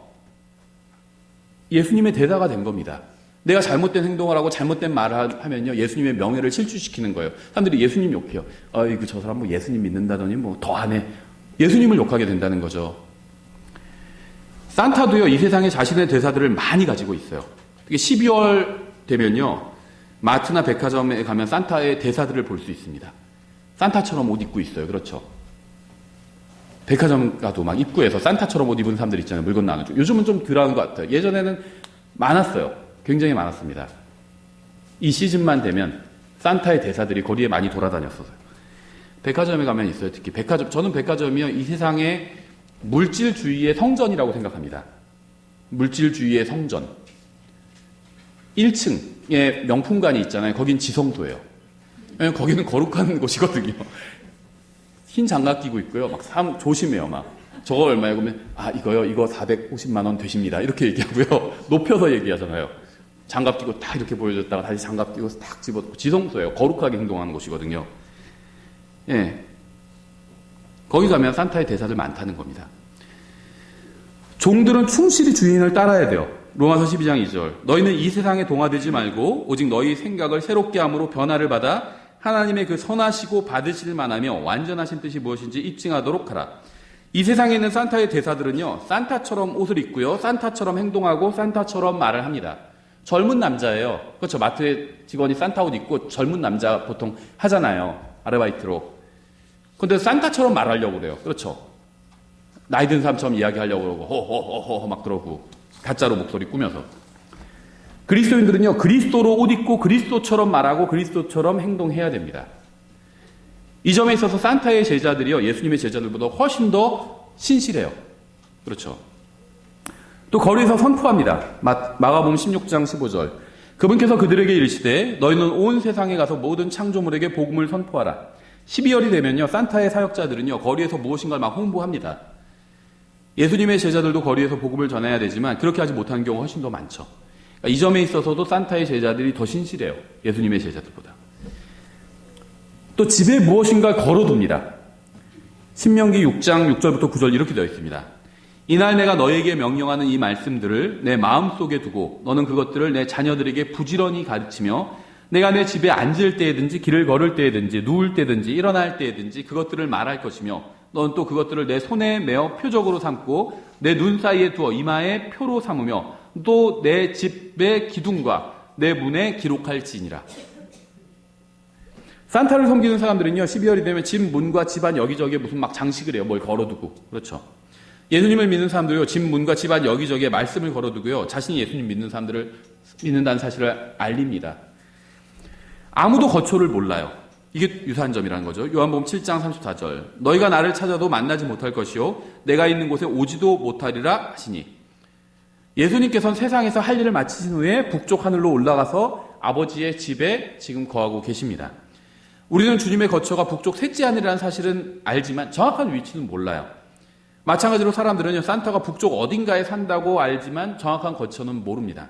예수님의 대사가 된 겁니다. 내가 잘못된 행동을 하고 잘못된 말을 하면요, 예수님의 명예를 실추시키는 거예요. 사람들이 예수님 욕해요. 아이고, 저 사람 뭐 예수님 믿는다더니 뭐 더 안 해. 예수님을 욕하게 된다는 거죠. 산타도요, 이 세상에 자신의 대사들을 많이 가지고 있어요. 특히 12월 되면요, 마트나 백화점에 가면 산타의 대사들을 볼 수 있습니다. 산타처럼 옷 입고 있어요. 그렇죠? 백화점 가도 막 입구에서 산타처럼 옷 입은 사람들 있잖아요. 물건 나눠주고. 요즘은 좀 덜한 것 같아요. 예전에는 많았어요. 굉장히 많았습니다. 이 시즌만 되면 산타의 대사들이 거리에 많이 돌아다녔어요. 백화점에 가면 있어요. 특히 저는 백화점이요, 이 세상의 물질주의의 성전이라고 생각합니다. 물질주의의 성전. 1층에 명품관이 있잖아요. 거긴 지성소예요. 거기는 거룩한 곳이거든요. 흰 장갑 끼고 있고요. 막 사람 조심해요. 막 저거 얼마예요? 그러면 이거요. 이거 450만 원 되십니다. 이렇게 얘기하고요. 높여서 얘기하잖아요. 장갑 끼고 딱 이렇게 보여줬다가 다시 장갑 끼고 딱 집어넣고. 지성소예요. 거룩하게 행동하는 곳이거든요. 예. 거기 가면 산타의 대사들 많다는 겁니다. 종들은 충실히 주인을 따라야 돼요. 로마서 12장 2절. 너희는 이 세상에 동화되지 말고 오직 너희 생각을 새롭게 함으로 변화를 받아 하나님의 그 선하시고 받으실 만하며 완전하신 뜻이 무엇인지 입증하도록 하라. 이 세상에 있는 산타의 대사들은요, 산타처럼 옷을 입고요, 산타처럼 행동하고 산타처럼 말을 합니다. 젊은 남자예요. 그렇죠. 마트에 직원이 산타 옷 입고 젊은 남자 보통 하잖아요. 아르바이트로. 근데 산타처럼 말하려고 그래요. 그렇죠. 나이 든 사람처럼 이야기하려고 그러고 호호호호 막 그러고 가짜로 목소리 꾸며서. 그리스도인들은요, 그리스도로 옷 입고 그리스도처럼 말하고 그리스도처럼 행동해야 됩니다. 이 점에 있어서 산타의 제자들이요, 예수님의 제자들보다 훨씬 더 신실해요. 그렇죠. 또 거리에서 선포합니다. 마가복음 16장 15절. 그분께서 그들에게 이르시되 너희는 온 세상에 가서 모든 창조물에게 복음을 선포하라. 12월이 되면요, 산타의 사역자들은요, 거리에서 무엇인가를 막 홍보합니다. 예수님의 제자들도 거리에서 복음을 전해야 되지만 그렇게 하지 못하는 경우가 훨씬 더 많죠. 그러니까 이 점에 있어서도 산타의 제자들이 더 신실해요. 예수님의 제자들보다. 또 집에 무엇인가 걸어둡니다. 신명기 6장 6절부터 9절 이렇게 되어 있습니다. 이날 내가 너에게 명령하는 이 말씀들을 내 마음속에 두고 너는 그것들을 내 자녀들에게 부지런히 가르치며 내가 내 집에 앉을 때든지 길을 걸을 때든지 누울 때든지 일어날 때든지 그것들을 말할 것이며 너는 또 그것들을 내 손에 메어 표적으로 삼고 내 눈 사이에 두어 이마에 표로 삼으며 또 내 집의 기둥과 내 문에 기록할지니라. 산타를 섬기는 사람들은요, 12월이 되면 집 문과 집안 여기저기에 무슨 막 장식을 해요. 뭘 걸어두고. 그렇죠. 예수님을 믿는 사람들요, 집 문과 집안 여기저기에 말씀을 걸어두고요, 자신이 예수님 믿는 사람들을 믿는다는 사실을 알립니다. 아무도 거처를 몰라요. 이게 유사한 점이라는 거죠. 요한복음 7장 34절. 너희가 나를 찾아도 만나지 못할 것이요 내가 있는 곳에 오지도 못하리라 하시니. 예수님께서는 세상에서 할 일을 마치신 후에 북쪽 하늘로 올라가서 아버지의 집에 지금 거하고 계십니다. 우리는 주님의 거처가 북쪽 셋째 하늘이라는 사실은 알지만 정확한 위치는 몰라요. 마찬가지로 사람들은요, 산타가 북쪽 어딘가에 산다고 알지만 정확한 거처는 모릅니다.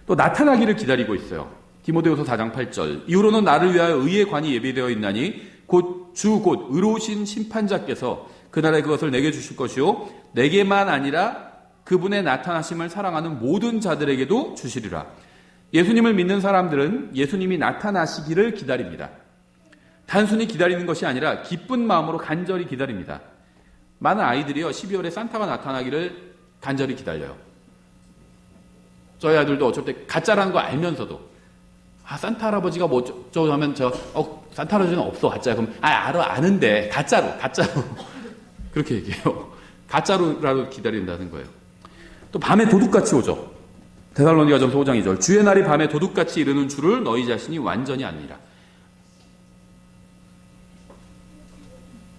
또 나타나기를 기다리고 있어요. 디모데후서 4장 8절. 이후로는 나를 위하여 의의 관이 예비되어 있나니 곧 의로우신 심판자께서 그날에 그것을 내게 주실 것이요 내게만 아니라 그분의 나타나심을 사랑하는 모든 자들에게도 주시리라. 예수님을 믿는 사람들은 예수님이 나타나시기를 기다립니다. 단순히 기다리는 것이 아니라 기쁜 마음으로 간절히 기다립니다. 많은 아이들이요, 12월에 산타가 나타나기를 간절히 기다려요. 저희 아들도 어쩔 때 가짜라는 거 알면서도 산타 할아버지가 뭐죠 하면 산타 할아버지는 없어 가짜야. 그럼 아는데 가짜로 그렇게 얘기해요. 가짜로라도 기다린다는 거예요. 또 밤에 도둑같이 오죠. 데살로니가전서 5장 2절. 주의 날이 밤에 도둑같이 이르는 줄을 너희 자신이 완전히 아니라.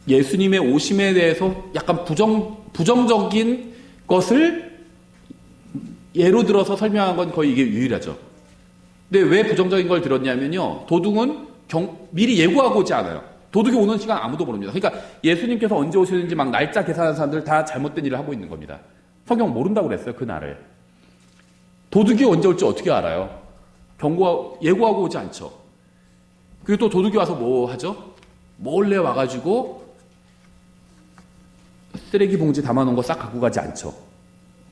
예수님의 오심에 대해서 약간 부정적인 것을 예로 들어서 설명한 건 거의 이게 유일하죠. 근데 왜 부정적인 걸 들었냐면요. 도둑은 미리 예고하고 오지 않아요. 도둑이 오는 시간 아무도 모릅니다. 그러니까 예수님께서 언제 오시는지 막 날짜 계산하는 사람들 다 잘못된 일을 하고 있는 겁니다. 성경 모른다고 그랬어요. 그 날을. 도둑이 언제 올지 어떻게 알아요? 예고하고 오지 않죠. 그리고 또 도둑이 와서 뭐 하죠? 몰래 와가지고 쓰레기 봉지 담아놓은 거 싹 갖고 가지 않죠.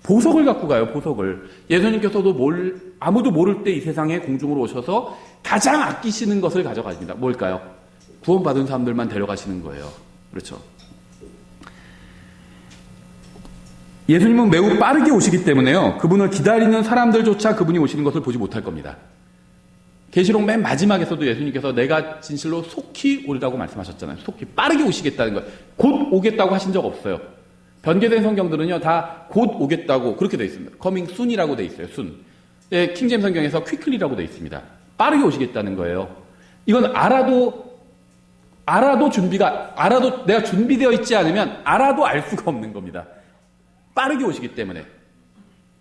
보석을 갖고 가요. 보석을. 예수님께서도 아무도 모를 때 이 세상에 공중으로 오셔서 가장 아끼시는 것을 가져가십니다. 뭘까요? 구원받은 사람들만 데려가시는 거예요. 그렇죠. 예수님은 매우 빠르게 오시기 때문에요. 그분을 기다리는 사람들조차 그분이 오시는 것을 보지 못할 겁니다. 계시록 맨 마지막에서도 예수님께서 내가 진실로 속히 오리라고 말씀하셨잖아요. 속히 빠르게 오시겠다는 거예요. 곧 오겠다고 하신 적 없어요. 변개된 성경들은요 다 곧 오겠다고 그렇게 되어 있습니다. coming soon이라고 되어 있어요. soon. 킹제임 성경에서 quickly라고 되어 있습니다. 빠르게 오시겠다는 거예요. 이건 알아도 내가 준비되어 있지 않으면 알아도 알 수가 없는 겁니다. 빠르게 오시기 때문에.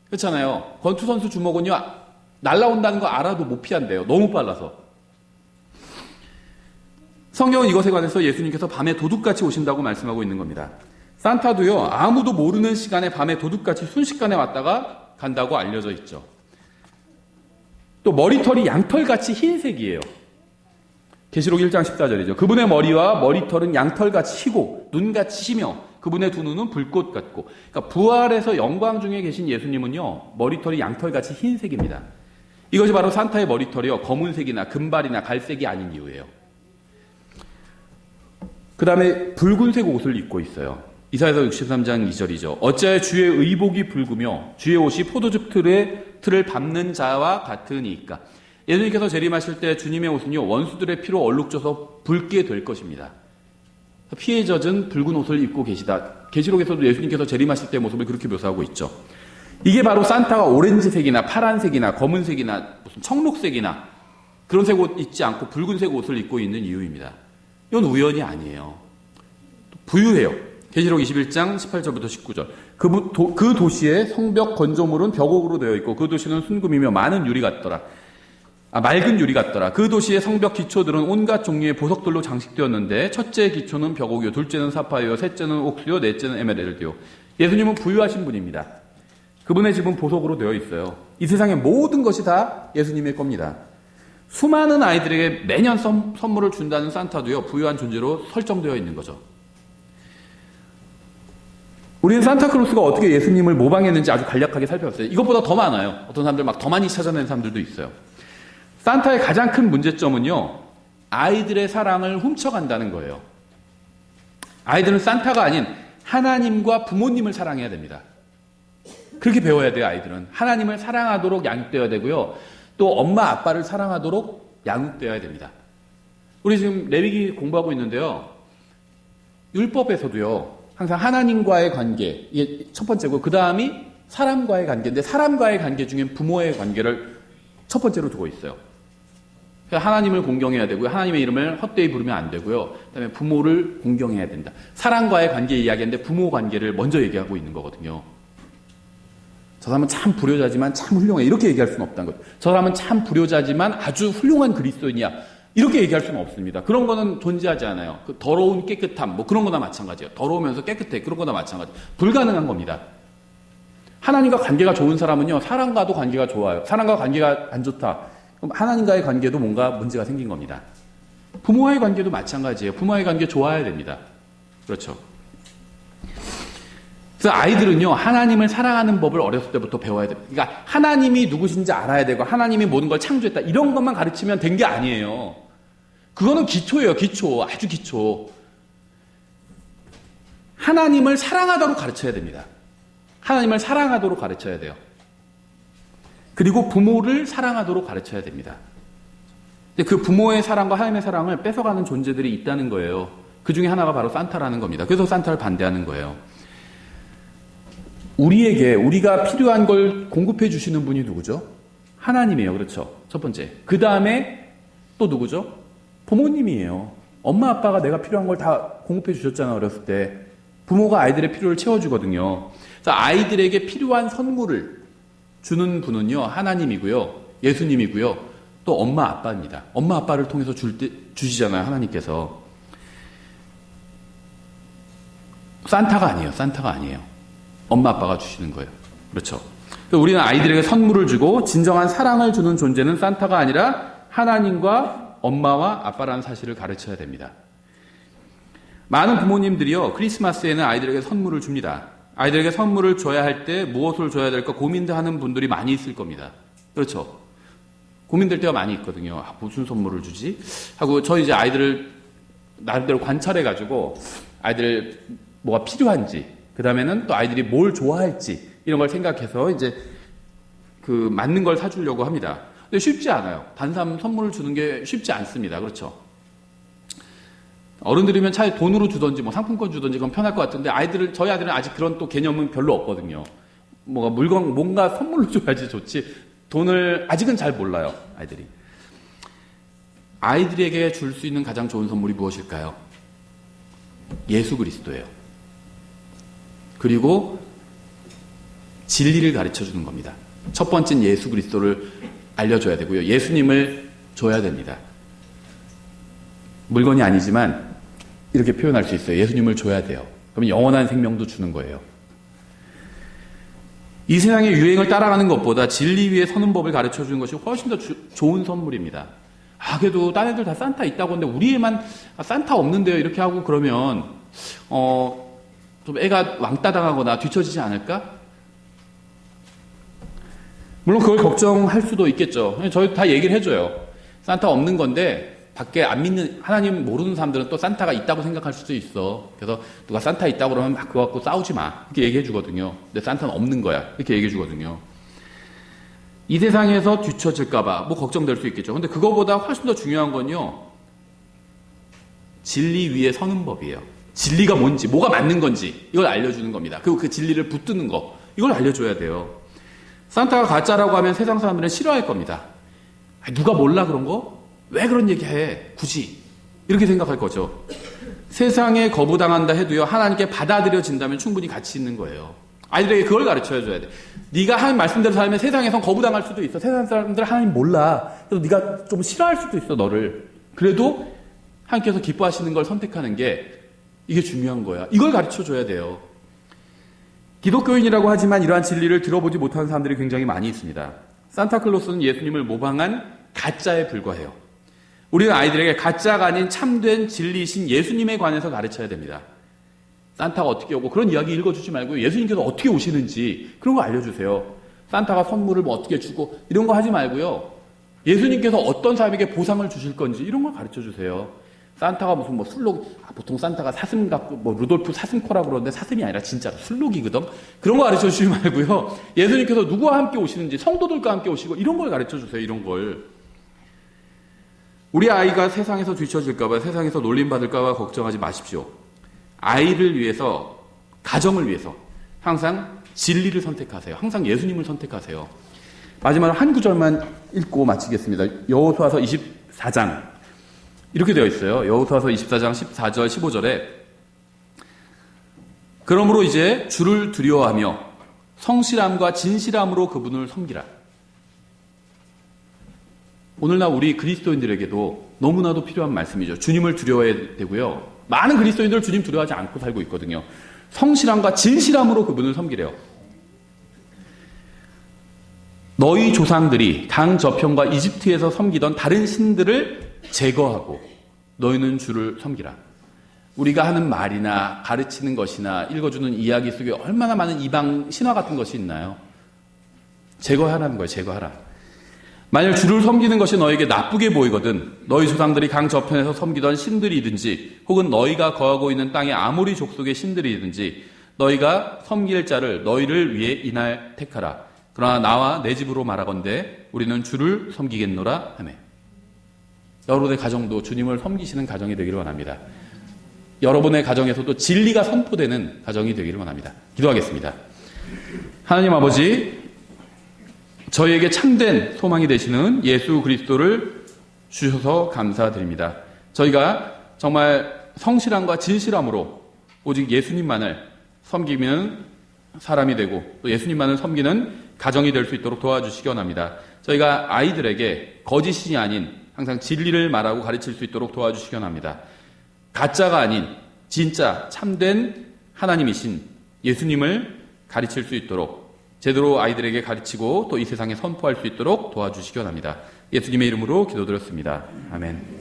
그렇잖아요. 권투 선수 주먹은요, 날라온다는 거 알아도 못 피한대요. 너무 빨라서. 성경은 이것에 관해서 예수님께서 밤에 도둑같이 오신다고 말씀하고 있는 겁니다. 산타도요, 아무도 모르는 시간에 밤에 도둑같이 순식간에 왔다가 간다고 알려져 있죠. 또 머리털이 양털같이 흰색이에요. 계시록 1장 14절이죠. 그분의 머리와 머리털은 양털같이 희고 눈같이 희며 그분의 두 눈은 불꽃 같고. 그러니까 부활에서 영광 중에 계신 예수님은요. 머리털이 양털같이 흰색입니다. 이것이 바로 산타의 머리털이요. 검은색이나 금발이나 갈색이 아닌 이유예요. 그 다음에 붉은색 옷을 입고 있어요. 이사야서 63장 2절이죠. 어찌하여 주의 의복이 붉으며 주의 옷이 포도즙 틀을 밟는 자와 같으니까. 예수님께서 재림하실 때 주님의 옷은요. 원수들의 피로 얼룩져서 붉게 될 것입니다. 피에 젖은 붉은 옷을 입고 계시다. 계시록에서도 예수님께서 재림하실 때의 모습을 그렇게 묘사하고 있죠. 이게 바로 산타가 오렌지색이나 파란색이나 검은색이나 무슨 청록색이나 그런 색 옷 입지 않고 붉은색 옷을 입고 있는 이유입니다. 이건 우연이 아니에요. 부유해요. 계시록 21장 18절부터 19절. 그 도시의 성벽 건조물은 벽옥으로 되어 있고 그 도시는 순금이며 많은 유리 같더라. 맑은 유리 같더라. 그 도시의 성벽 기초들은 온갖 종류의 보석들로 장식되었는데 첫째 기초는 벽옥이요, 둘째는 사파이어, 셋째는 옥수요, 넷째는 에메랄드요. 예수님은 부유하신 분입니다. 그분의 집은 보석으로 되어 있어요. 이 세상의 모든 것이 다 예수님의 겁니다. 수많은 아이들에게 매년 선물을 준다는 산타도요, 부유한 존재로 설정되어 있는 거죠. 우리는 산타크로스가 어떻게 예수님을 모방했는지 아주 간략하게 살펴봤어요. 이것보다 더 많아요. 어떤 사람들 막 더 많이 찾아내는 사람들도 있어요. 산타의 가장 큰 문제점은요, 아이들의 사랑을 훔쳐간다는 거예요. 아이들은 산타가 아닌 하나님과 부모님을 사랑해야 됩니다. 그렇게 배워야 돼요, 아이들은. 하나님을 사랑하도록 양육되어야 되고요. 또 엄마, 아빠를 사랑하도록 양육되어야 됩니다. 우리 지금 레위기 공부하고 있는데요. 율법에서도요, 항상 하나님과의 관계, 이게 첫 번째고, 그 다음이 사람과의 관계인데, 사람과의 관계 중엔 부모의 관계를 첫 번째로 두고 있어요. 하나님을 공경해야 되고요. 하나님의 이름을 헛되이 부르면 안 되고요. 그다음에 부모를 공경해야 된다. 사람과의 관계 이야기인데 부모 관계를 먼저 얘기하고 있는 거거든요. 저 사람은 참 불효자지만 참 훌륭해. 이렇게 얘기할 수는 없다는 거죠. 저 사람은 참 불효자지만 아주 훌륭한 그리스도인이야. 이렇게 얘기할 수는 없습니다. 그런 거는 존재하지 않아요. 그 더러운 깨끗함, 뭐 그런 거나 마찬가지예요. 더러우면서 깨끗해. 그런 거나 마찬가지. 불가능한 겁니다. 하나님과 관계가 좋은 사람은요, 사람과도 관계가 좋아요. 사람과 관계가 안 좋다. 그럼 하나님과의 관계도 뭔가 문제가 생긴 겁니다. 부모와의 관계도 마찬가지예요. 부모와의 관계 좋아야 됩니다. 그렇죠. 그래서 아이들은요, 하나님을 사랑하는 법을 어렸을 때부터 배워야 돼요. 그러니까 하나님이 누구신지 알아야 되고, 하나님이 모든 걸 창조했다. 이런 것만 가르치면 된 게 아니에요. 그거는 기초예요, 기초. 아주 기초. 하나님을 사랑하도록 가르쳐야 됩니다. 하나님을 사랑하도록 가르쳐야 돼요. 그리고 부모를 사랑하도록 가르쳐야 됩니다. 근데 그 부모의 사랑과 하나님의 사랑을 뺏어가는 존재들이 있다는 거예요. 그 중에 하나가 바로 산타라는 겁니다. 그래서 산타를 반대하는 거예요. 우리가 필요한 걸 공급해 주시는 분이 누구죠? 하나님이에요. 그렇죠? 첫 번째. 그 다음에 또 누구죠? 부모님이에요. 엄마 아빠가 내가 필요한 걸 다 공급해 주셨잖아, 어렸을 때. 부모가 아이들의 필요를 채워주거든요. 그래서 아이들에게 필요한 선물을 주는 분은요, 하나님이고요, 예수님이고요, 또 엄마 아빠입니다. 엄마 아빠를 통해서 주시잖아요, 하나님께서. 산타가 아니에요. 엄마 아빠가 주시는 거예요. 그렇죠? 우리는 아이들에게 선물을 주고 진정한 사랑을 주는 존재는 산타가 아니라 하나님과 엄마와 아빠라는 사실을 가르쳐야 됩니다. 많은 부모님들이요, 크리스마스에는 아이들에게 선물을 줍니다. 아이들에게 선물을 줘야 할 때 무엇을 줘야 될까 고민하는 분들이 많이 있을 겁니다. 그렇죠? 고민될 때가 많이 있거든요. 무슨 선물을 주지? 하고 저희 이제 아이들을 나름대로 관찰해가지고 아이들 뭐가 필요한지, 그 다음에는 또 아이들이 뭘 좋아할지 이런 걸 생각해서 이제 그 맞는 걸 사주려고 합니다. 근데 쉽지 않아요. 단삼 선물을 주는 게 쉽지 않습니다. 그렇죠? 어른들이면 차라리 돈으로 주든지 뭐 상품권 주든지 그건 편할 것 같은데 저희 아이들은 아직 그런 또 개념은 별로 없거든요. 뭔가 선물로 줘야지 좋지. 돈을 아직은 잘 몰라요, 아이들이. 아이들에게 줄 수 있는 가장 좋은 선물이 무엇일까요? 예수 그리스도예요. 그리고 진리를 가르쳐 주는 겁니다. 첫 번째는 예수 그리스도를 알려줘야 되고요. 예수님을 줘야 됩니다. 물건이 아니지만 이렇게 표현할 수 있어요. 예수님을 줘야 돼요. 그러면 영원한 생명도 주는 거예요. 이 세상의 유행을 따라가는 것보다 진리 위에 서는 법을 가르쳐 주는 것이 훨씬 더 좋은 선물입니다. 그래도 딴 애들 다 산타 있다고 하는데 우리 애만 산타 없는데요. 이렇게 하고 그러면 좀 애가 왕따 당하거나 뒤처지지 않을까? 물론 그걸 걱정할 수도 있겠죠. 저희 다 얘기를 해줘요. 산타 없는 건데 밖에 안 믿는, 하나님 모르는 사람들은 또 산타가 있다고 생각할 수도 있어. 그래서 누가 산타 있다고 그러면 막 그거 갖고 싸우지 마. 이렇게 얘기해 주거든요. 근데 산타는 없는 거야. 이렇게 얘기해 주거든요. 이 세상에서 뒤처질까봐 뭐 걱정될 수 있겠죠. 근데 그거보다 훨씬 더 중요한 건요, 진리 위에 서는 법이에요. 진리가 뭔지, 뭐가 맞는 건지 이걸 알려주는 겁니다. 그리고 그 진리를 붙드는 거, 이걸 알려줘야 돼요. 산타가 가짜라고 하면 세상 사람들은 싫어할 겁니다. 누가 몰라 그런 거? 왜 그런 얘기해? 굳이 이렇게 생각할 거죠. 세상에 거부당한다 해도요, 하나님께 받아들여진다면 충분히 가치 있는 거예요. 아이들에게 그걸 가르쳐줘야 돼. 네가 하나님 말씀대로 살면 세상에선 거부당할 수도 있어. 세상 사람들 하나님 몰라. 그래서 네가 좀 싫어할 수도 있어, 너를. 그래도 하나님께서 기뻐하시는 걸 선택하는 게 이게 중요한 거야. 이걸 가르쳐줘야 돼요. 기독교인이라고 하지만 이러한 진리를 들어보지 못하는 사람들이 굉장히 많이 있습니다. 산타클로스는 예수님을 모방한 가짜에 불과해요. 우리는 아이들에게 가짜가 아닌 참된 진리이신 예수님에 관해서 가르쳐야 됩니다. 산타가 어떻게 오고 그런 이야기 읽어주지 말고 예수님께서 어떻게 오시는지 그런 거 알려주세요. 산타가 선물을 뭐 어떻게 주고 이런 거 하지 말고요. 예수님께서 어떤 사람에게 보상을 주실 건지 이런 걸 가르쳐주세요. 산타가 무슨 술록, 보통 산타가 사슴 갖고 루돌프 사슴코라고 그러는데 사슴이 아니라 진짜 술록이거든. 그런 거 가르쳐 주지 말고요. 예수님께서 누구와 함께 오시는지, 성도들과 함께 오시고 이런 걸 가르쳐 주세요. 이런 걸. 우리 아이가 세상에서 뒤처질까봐, 세상에서 놀림받을까봐 걱정하지 마십시오. 아이를 위해서, 가정을 위해서 항상 진리를 선택하세요. 항상 예수님을 선택하세요. 마지막으로 한 구절만 읽고 마치겠습니다. 여호수아서 24장 이렇게 되어 있어요. 여호수아서 24장 14절 15절에 그러므로 이제 주를 두려워하며 성실함과 진실함으로 그분을 섬기라. 오늘날 우리 그리스도인들에게도 너무나도 필요한 말씀이죠. 주님을 두려워해야 되고요. 많은 그리스도인들 주님 두려워하지 않고 살고 있거든요. 성실함과 진실함으로 그분을 섬기래요. 너희 조상들이 강 저편과 이집트에서 섬기던 다른 신들을 제거하고 너희는 주를 섬기라. 우리가 하는 말이나 가르치는 것이나 읽어주는 이야기 속에 얼마나 많은 이방 신화 같은 것이 있나요? 제거하라는 거예요. 제거하라. 만약 주를 섬기는 것이 너에게 나쁘게 보이거든 너희 조상들이 강 저편에서 섬기던 신들이든지 혹은 너희가 거하고 있는 땅의 아모리 족속의 신들이든지 너희가 섬길 자를 너희를 위해 이날 택하라. 그러나 나와 내 집으로 말하건대 우리는 주를 섬기겠노라 하매. 여러분의 가정도 주님을 섬기시는 가정이 되기를 원합니다. 여러분의 가정에서도 진리가 선포되는 가정이 되기를 원합니다. 기도하겠습니다. 하나님 아버지, 저희에게 참된 소망이 되시는 예수 그리스도를 주셔서 감사드립니다. 저희가 정말 성실함과 진실함으로 오직 예수님만을 섬기는 사람이 되고 또 예수님만을 섬기는 가정이 될 수 있도록 도와주시기 원합니다. 저희가 아이들에게 거짓이 아닌 항상 진리를 말하고 가르칠 수 있도록 도와주시기 원합니다. 가짜가 아닌 진짜 참된 하나님이신 예수님을 가르칠 수 있도록 제대로 아이들에게 가르치고 또 이 세상에 선포할 수 있도록 도와주시기 원합니다. 예수님의 이름으로 기도드렸습니다. 아멘.